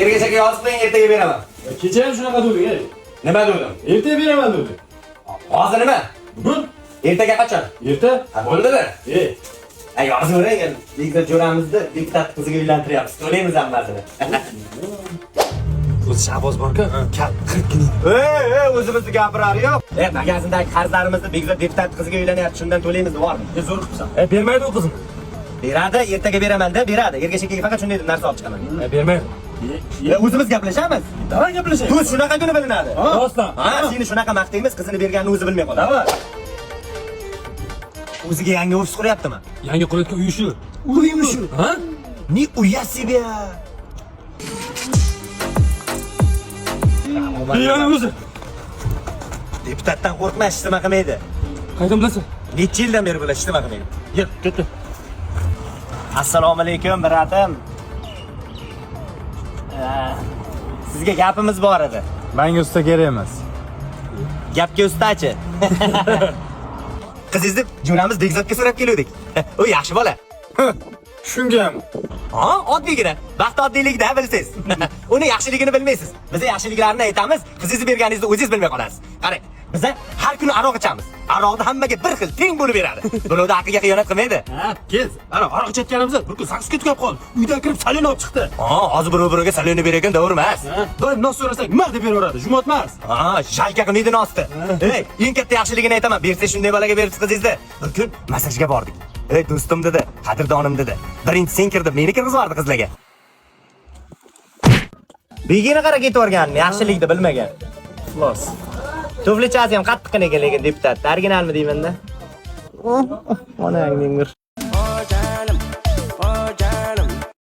Ergachaga yozib qo'ying, ertaga beraman. Kecha ham shunaqa dedik, ey. Nima dedim? Ertaga beraman dedik. Hozir nima? Bugun? Ertaga qachon? Erta? Bo'ldimi? Yozib bering, Bekzod jo'ramizni deputat qiziga uylantiryapmiz. To'laymiz hammasini. O'zi Shahboz borku, kal 40 kun. O'zimizni gapirar yo'q. Magazindagi qarzlarimizni Bekzod deputat qiziga uylanyapti, shundan to'laymiz, bormi? Zo'r qilibsan. Bermaydi u qizim. Beradi, ertaga beraman-da, beradi. Ergashakka faqat shunday deb narsa olib chiqaman. Bermaydi. O'zimiz gaplashamiz. Davay gaplashaylik. Tuz shunaqa kuni bilinadi. Rostdan. Seni shunaqa maqtaymiz, qizini berganini o'zi bilmay qoladi. O'ziga yangi ofis quryaptimi? Yangi qulayotgan uy shu. Uymi shu? Ha? Ni uya себе. Yana o'zi. Deputatdan qo'rqma, ishtima qilmaydi. Qaydan bilasan? Necha yildan beri bilash ishtima qilmaydi. Yur, ketdi. Assalomu alaykum, biratim. Sizga gapimiz bor edi. Menga usta kerak emas. Gapga ustachi. Qizingizni jo'ramiz Bekzodga so'rab keldik. U yaxshi bola. Shungami? Oddiygina. Baxt oddiyligida bilsiz. Uni yaxshiligini bilmaysiz. Biz yaxshiliklarini aytamiz, qizingizni berganingizni o'zingiz bilmay qolasiz. Qarang, biz har kuni aroq ichamiz. Aroqni hammaga bir xil teng bo'lib beradi. Birovda aqlga xiyonat qilmaydi. Ha, kez. Ana aroq ichayotganimizda bir kun saksga tukab qoldi. Uydan kirib salon olib chiqdi. Hozir birovga salonni berar ekan, to'g'ri emas? Doim nos so'rasak, nima deb beraveradi? Jumot emas. Shalka qilmaydi nosni. Eng katta yaxshiligini aytaman. Bersa shunday bolaga bersiz qizingizni. Bir kun massajga bordik. Do'stim dedi, qadrdonim dedi. Birinchi sen kirdib, meni kirgizib qizlarga. Begina qara ketib o'rganmi, yaxshilikni bilmagan. Xlos. Tuflichasi ham qattiqqina ekan, lekin deputat. Originalmi deyman-da? Onangning